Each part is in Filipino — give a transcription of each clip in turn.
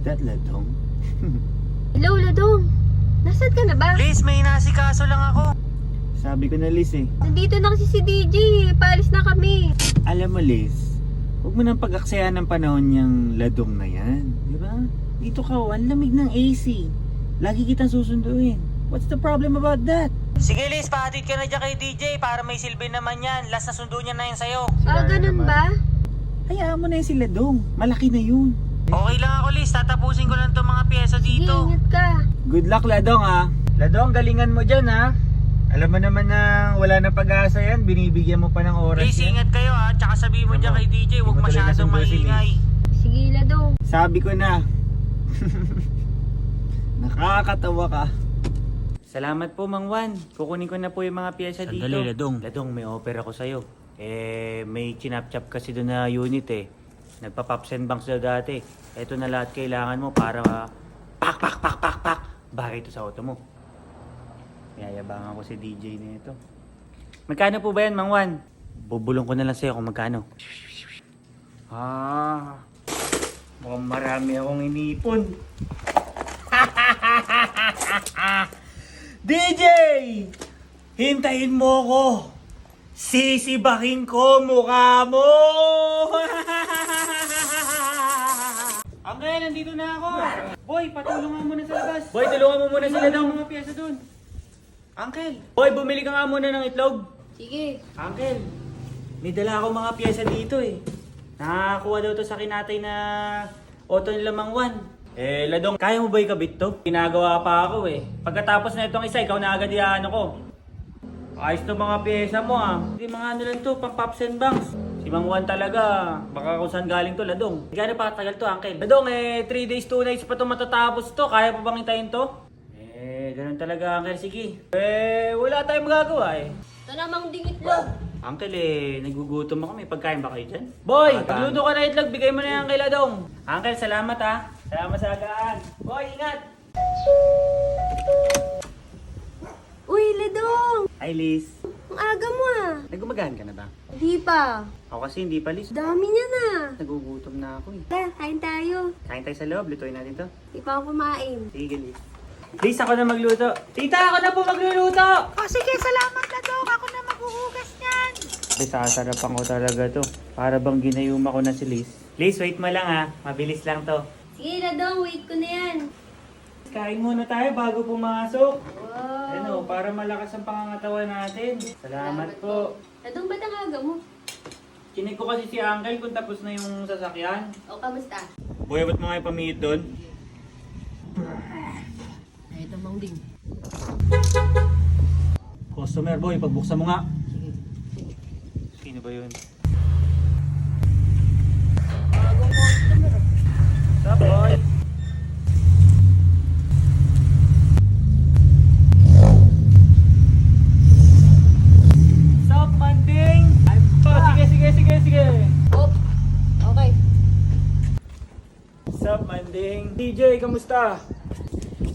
that Ladong? Hello, Ladong. Nasaan ka na ba? Liz, may inasikaso lang ako. Sabi ko na, Liz eh. Nandito na kasi si DJ. Paalis na kami. Alam mo, Liz, huwag mo nang pag-aksayan ng panahon niyang Ladong na yan. Di ba? Dito ka, ang lamig ng AC. Lagi kitang susunduin. What's the problem about that? Sige Liz, pahatid ka na dyan kay DJ para may silbi naman yan. Last na sundo niya na yan sa'yo. Ganun ba? Hayaan mo na yung si Ladong. Malaki na yun. Okay lang ako Liz, tatapusin ko lang itong mga pyesa Sige, dito. ingat ka. Good luck, Ladong ha. Ladong, galingan mo dyan ha. Alam mo naman na wala na pag-asa yan. Binibigyan mo pa ng oras Liz, yan. ingat kayo ha. Tsaka sabihin mo dyan kay DJ, huwag Hindi mo tuloy masyadong nasundo si Liz. maingay. Sige, Ladong. Sabi ko na. Nakakatawa ka. Salamat po, Mang Juan. Kukunin ko na po yung mga pyesa dito. Sandali, Ladong. Ladong, may offer ako sa'yo. May chinap-chap kasi doon na unit eh. Nagpa-pops and banks daw dati. Ito na lahat kailangan mo para pak. Bagay ito sa auto mo. Yayabangan ko si DJ na ito. Magkano po ba yan, Mang Juan? Bubulong ko na lang sa'yo kung magkano. Mukhang marami akong inipon. DJ! Hintayin mo ko! Sisibaking ko mukha mo! Uncle, nandito na ako! Boy, patulungan mo na sa labas! Boy, tulungan mo muna sila daw mga piyesa dun! Uncle! Boy, bumili ka nga muna ng itlog! Sige. Uncle, may dala akong mga piyesa dito eh. Nakakuha daw to sa kinatay na auto nila Mang Juan. Ladong, kaya mo ba ikabit to? Ginagawa pa ako eh. Pagkatapos na itong isa, ikaw na agad yan ako. Ayos to mga piyesa mo ah. Hindi mga ano lang to, pang pops and banks. Si Mang Juan talaga, baka kung saan galing to, Ladong. Gano'n pa katagal to, Uncle? Ladong, 3 days, 2 nights pa to matatapos to. Kaya pa bang hintayin to? Ganun talaga, Uncle. Sige. Wala tayong magagawa eh. Ito namang dingitlog. Uncle nagugutom ako. May pagkain ba kayo dyan? Boy, pagluto ka na itlog, bigay mo na yan kay Ladong. Uncle, salamat ha. Salamat sa agaan. Boy, ingat! Uy, Ladong. Hi, Liz. Ang aga mo ah. Nagumagahan ka na ba? Di pa. Ako kasi hindi pa, Liz. Dami niya na. Nagugutom na ako eh. Tara, kain tayo. Kain tayo sa loob, lutuin natin to. Di pa ako kumain. Sige, Liz. Liz, ako na magluto. Tita, ako na po magluluto! Sige, salamat Ladong. Ako na maghuhugas niyan. Sasarapan ko talaga to. Para bang ginayuma ko na si Liz. Liz, wait mo lang ha. Mabilis lang to. Sige, Ladong. Wait ko na yan. Kain muna tayo bago pumasok. Wow. Ano, para malakas ang pangangatawan natin. Salamat po. Ladong, ba't ang aga mo? Chinig ko kasi si Uncle kung tapos na yung sasakyan. O, kamusta? Boy, ba't mo nga ipamihit doon? Ay, ito mang ding. Customer boy, pagbuksan mo nga. Sino ba yun? Bagong customer. What's up, boy? What's up, Manding? Sige. Op. Okay. What's up, Manding? DJ, kamusta?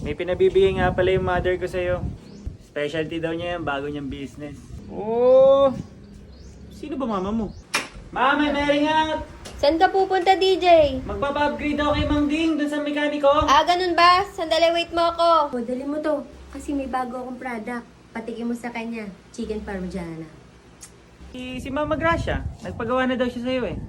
May pinabibigay nga pala yung mother ko sa'yo. Specialty daw niya yan, bago niyang business. Oh! Sino ba mama mo? Mama, Mary nga! Saan ka pupunta, DJ? Magpapa-upgrade daw kay Mang Ding dun sa mekaniko. Ganun ba? Sandali, wait mo ako. O, dali mo to. Kasi may bago akong product. Patikin mo sa kanya. Chicken Parmigiana. Si Mama Gracia, nagpagawa na daw siya sa'yo eh.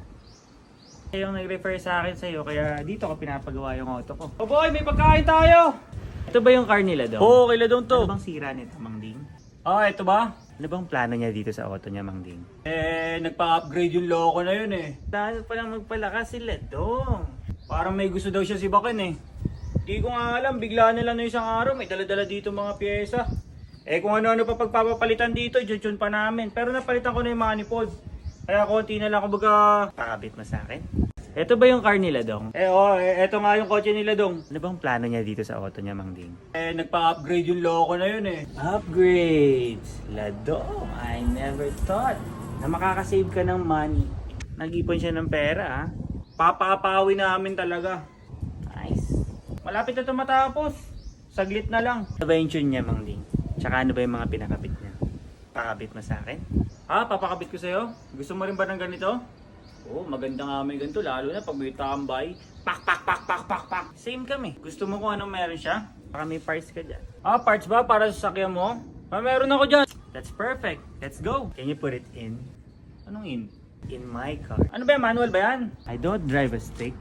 Siya yung nag-refer sa akin sa'yo, kaya dito ko pinapagawa yung auto ko. Oh boy, may pagkain tayo! Ito ba yung car nila daw? Oo, kila daw to. Ano bang sira nito, Mang Ding? Ito ba? Ano bang plano niya dito sa auto niya, Mang Ding? Nagpa-upgrade yung loko na yun eh. Dahil palang magpalakas sila dong. Parang may gusto daw siya si Baken eh. Di ko nga alam, bigla na lang na isang araw, may dala-dala dito mga pyesa. Kung ano-ano pa pagpapalitan dito, dyan pa namin. Pero napalitan ko na yung manifold. Kaya konti na lang, kumbaga, pakabit mo sa akin. Ito ba yung car nila, Dong? Ito nga yung kotse nila, Dong. Ano bang plano niya dito sa auto niya, Mang Ding? Nagpa-upgrade yung loko na yun eh. Upgrades! Ladong, I never thought na makakasave ka ng money. Nag-ipon siya ng pera, ha? Papapawi namin talaga. Nice. Malapit na ito matapos. Saglit na lang. Ano ba yung tune niya, Mang Ding? Tsaka ano ba yung mga pinakabit niya? Pakabit mo sa akin? Papakabit ko sa'yo? Gusto mo rin ba ng ganito? Oo, maganda nga may ganito. Lalo na pag may tambay. Pak, pak, pak, pak, pak, pak. Same kami. Gusto mo kung anong meron siya? Baka may parts ka dyan. Ah, parts ba? Para sa sakyan mo? Ah, meron ako dyan. That's perfect. Let's go. Can you put it in? Anong in? In my car. Ano ba yan? Manual ba yan? I don't drive a stick.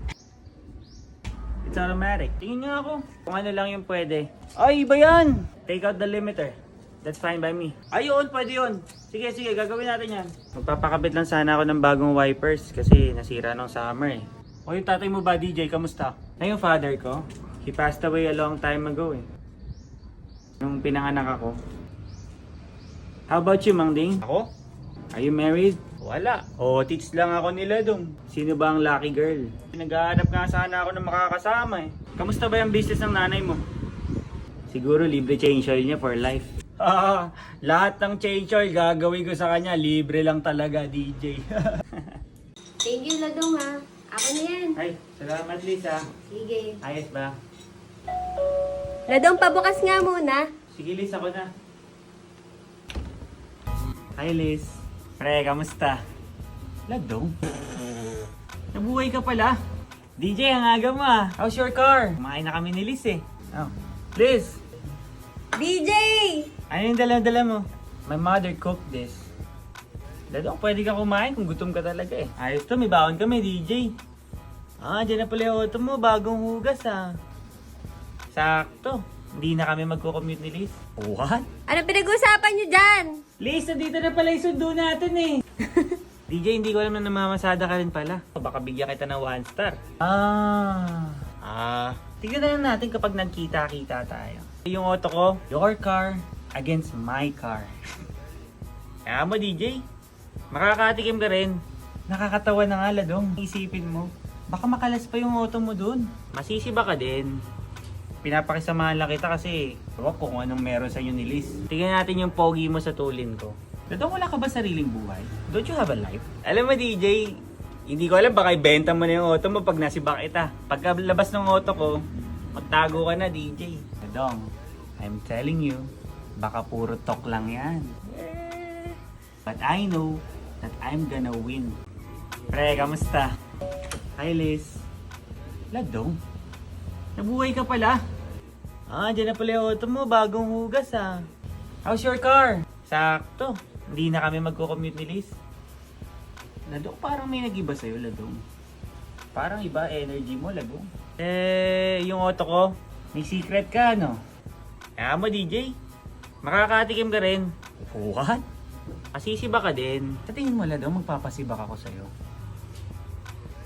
It's automatic. Tingin nga ako. Kung ano lang yung pwede. Ay, iba yan! Take out the limiter. That's fine by me. Ayun, pwede yun. Sige, sige, gagawin natin yan. Magpapakabit lang sana ako ng bagong wipers kasi nasira nung summer eh. O yung tatay mo ba, DJ? Kamusta? Ay, yung father ko. He passed away a long time ago eh. Nung pinanganak ako. How about you, Mang Ding? Ako? Are you married? Wala. O, teach lang ako nila dong. Sino ba ang lucky girl? Naghahanap nga sana ako ng makakasama eh. Kamusta ba yung business ng nanay mo? Siguro libre change oil niya for life. Ah, lahat ng change oil gagawin ko sa kanya. Libre lang talaga, DJ. Thank you, Ladong ha. Ako na yan. Ay, salamat Lisa. Sige. Ayos ba? Ladong, pabukas nga muna. Sige Liz, ako na. Hi Liz. Pre, kamusta? Ladong? Nabuhay ka pala. DJ, ang aga mo ah. How's your car? Kumain na kami ni Liz eh. Oh. Liz, DJ! ano yung dala-dala mo? My mother cooked this. Ladong, pwede ka kumain kung gutom ka talaga eh. Ayos to, may baon kami, DJ. Ah, dyan na pala yung auto mo, bagong hugas ah. Sakto. Hindi na kami magko-commute ni Liz. What? Ano pinag-usapan nyo dyan? Liz, nandito na pala yung sundo natin eh. DJ, hindi ko alam na namamasada ka rin pala. Baka bigyan kita ng 1 star. Tignan na lang natin kapag nagkita-kita tayo. Yung auto ko, your car against my car. Kaya mo, DJ. Makakatikim ka rin. Nakakatawa na nga, Ladong. Isipin mo, baka makalas pa yung auto mo dun. Masisiba ka din. Pinapakisamahan lang kita kasi ewan ko kung anong meron sa inyo ni Liz. Tingnan natin yung pogi mo sa tulin ko. Ladong, wala ka ba sariling buhay? Don't you have a life? Alam mo DJ, hindi ko alam baka ibenta mo na yung auto mo pag nasiba kita. Pagkalabas ng auto ko, magtago ka na DJ. Ladong, I'm telling you, baka puro talk lang yan. But I know that I'm gonna win. Pre, kamusta? Hi Liz. Ladong, nabuhay ka pala. Ah, dyan na pala yung auto mo, bagong hugas ah. How's your car? Sakto, hindi na kami magko-commute ni Liz. Ladong, parang may nag-iba sa'yo, Ladong. Parang iba energy mo, Ladong. Yung auto ko, may secret ka, no? Kaya mo, DJ, makakatikim ka rin. What? Masisiba ka din. Sa tingin mo, Ladong, magpapasibak ako sa'yo.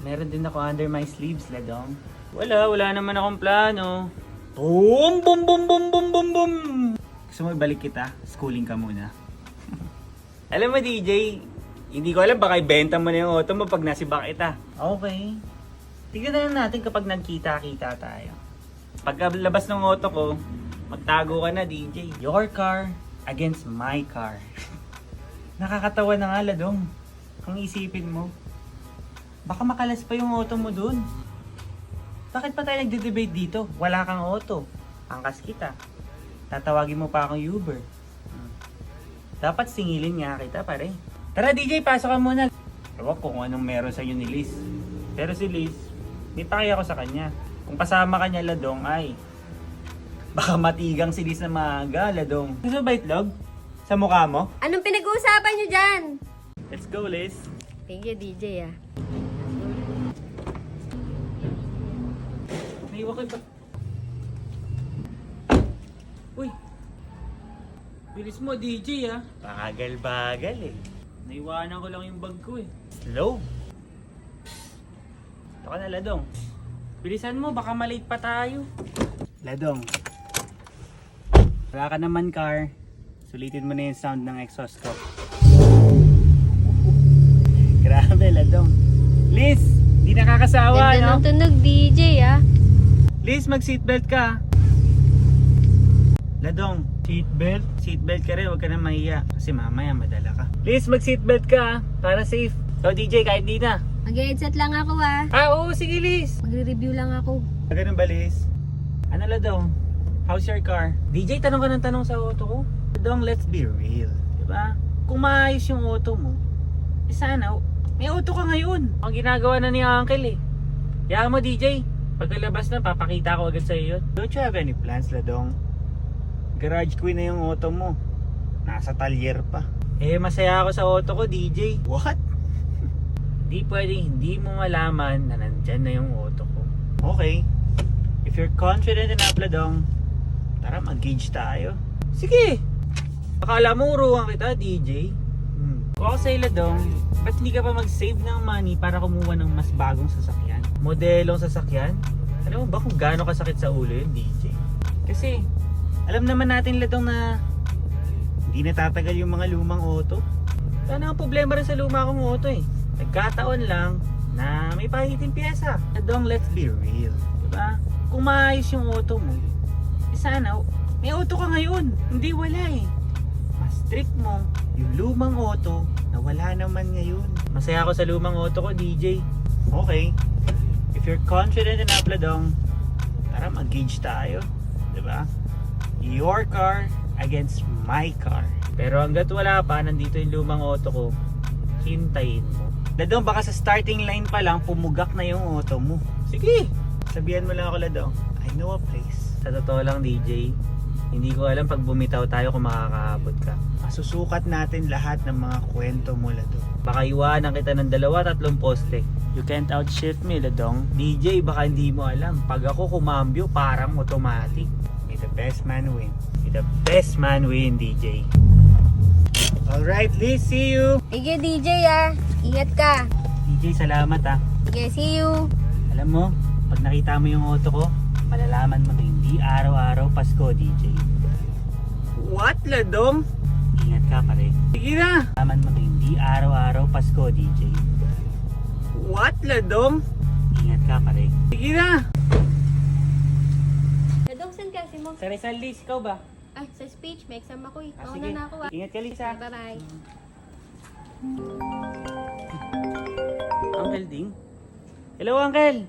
Meron din ako under my sleeves, Ladong. Wala naman akong plano. Boom, boom, boom, boom, boom, boom, boom. Gusto mo ibalik kita? Schooling ka muna. Alam mo, DJ, hindi ko alam baka ibenta mo na yung auto mo pag nasiba kita. Okay. Tignan na lang natin kapag nagkita-kita tayo. Pagkalabas ng auto ko, magtago ka na, DJ. Your car against my car. Nakakatawa na nga, Ladong. Kung isipin mo, baka makalas pa yung auto mo dun. Bakit pa tayo nagde-debate dito? Wala kang auto. Angkas kita. Tatawagin mo pa akong Uber. Dapat singilin nga kita, pare. Tara DJ, pasok ka muna. Ewan ko kung anong meron sa inyo ni Liz. Pero si Liz, may paki ako sa kanya. Kung pasama ka niya, Ladong, ay baka matigang si Liz na maaga, Ladong. Gusto ba itlog? Sa mukha mo? Anong pinag-uusapan nyo dyan? Let's go, Liz. Thank you, DJ ah. Naiwan ka ba? Uy! Bilis mo, DJ ah. Bagal-bagal eh. Naiwanan ko lang yung bag ko eh. Slow. Ito ka na, Ladong. Bilisan mo, baka malate pa tayo. Ladong. Wala ka naman, car. Sulitin mo na yung sound ng exhaust ko. Grabe, Ladong. Liz, di nakakasawa, Ganda no? ng tunog, DJ ah. Liz, mag-seatbelt ka. Ladong, seatbelt? Seatbelt ka rin, huwag ka na mahiya. Kasi mamaya madala ka. Liz, mag-seatbelt ka, para safe. So DJ, kahit di na. Mag-headset lang ako ah. Oo, sige Liz. Magre-review lang ako. Ganun ba, Liz? Ano, Ladong? How's your car? DJ, tanong ka ng tanong sa auto ko. Ladong, let's be real. Diba? Kung maayos yung auto mo, sana May auto ka ngayon. Ang ginagawa na ni Uncle eh. Kaya mo DJ, pagkalabas na papakita ko agad sa'yo yun. Don't you have any plans, Ladong? Garage queen na yung auto mo. Nasa talyer pa. Eh, masaya ako sa auto ko, DJ. What? Di pwedeng hindi mo malaman na nandyan na yung auto ko. Okay. If you're confident enough, Ladong, tara mag-gauge tayo. Sige! Akala mo uruan kita, DJ? Kung ako sa'yo, Ladong, ba't hindi ka pa mag-save ng money para kumuha ng mas bagong sasakyan? Modelong sasakyan? Alam mo ba kung gaano kasakit sa ulo yun, DJ? Kasi, alam naman natin, Ladong, na hindi natatagal yung mga lumang auto. Sana ang problema rin sa luma kong auto eh. Nagkataon lang na may pahitin pyesa. Ladong, let's be real. Diba? Kung maayos yung auto mo, eh sana, may auto ka ngayon. Hindi wala eh. Mas strict mo yung lumang auto na wala naman ngayon. Masaya ako sa lumang auto ko, DJ. Okay. If you're confident enough, Ladong, tara mag-gauge tayo. Diba? Your car against my car. Pero hanggat wala pa, nandito yung lumang auto ko, hintayin mo. Ladong, baka sa starting line pa lang, pumugak na yung auto mo. Sige! Sabihan mo lang ako, Ladong, I know a place. Sa totoo lang, DJ, hindi ko alam pag bumitaw tayo kung makakaabot ka. Masusukat natin lahat ng mga kwento mo, Ladong. Baka iwanan kita ng 2-3 poste. You can't outshift me, Ladong. DJ, baka hindi mo alam. Pag ako kumambyo, parang automatic. May the best man win. May the best man win, DJ. Alright, Liz, see you! Sige, DJ ah. Ingat ka. DJ, salamat ah. Sige, see you. Alam mo, pag nakita mo yung auto ko, malalaman mo na hindi araw-araw Pasko, DJ. What, Ladong? Ingat ka pare. Sige na! Malalaman mo na hindi araw-araw Pasko, DJ. What, Ladong? Ingat ka pare. Sige na! Ladong, saan ka? Si mo? Sa Rizal, Liz, ikaw ba? Ay, sa speech. May exam ako eh. Ako Sige. na ako ah. Ingat ka, Liz ah. Bye-bye. Uncle Ding? Hello, Uncle!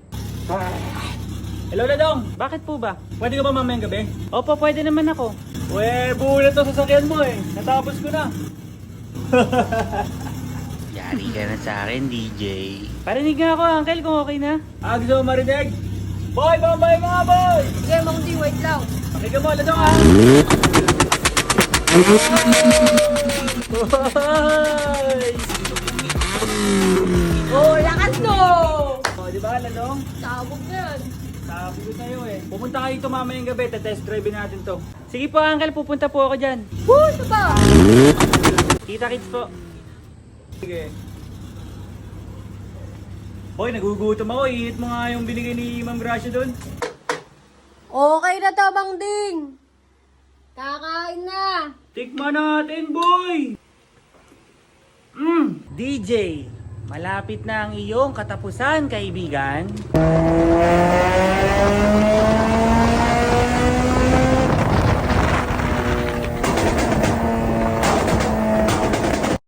Hello, Ladong! Bakit po ba? Pwede ka ba mamayang gabi? Opo, pwede naman ako. Uwe, buulit to sasakyan mo eh. Natapos ko na. Yari ka na sa akin, DJ. Parinig nga ako, Uncle, kung okay na. Gusto mo marinig? Boy, bombay mga boy! Sige, Mang Ding, wait lang. Pakinggan mo, Ladong ah! Hoy! Oh, lakas no! O, di ba, Ladong? Sabog na yan. Sabi ko sa'yo eh. Pupunta kayo ito mamayang gabi, test drive natin to. Sige po, Uncle, pupunta po ako dyan. Woo! Ito ba? Kita kits po. Sige. Boy, nagugutom ako. Iinit mo nga yung binigay ni Ma'am Gracia doon. Okay na to, Mang Ding. Kakain na. Tikman natin, boy! DJ, malapit na ang iyong katapusan, kaibigan.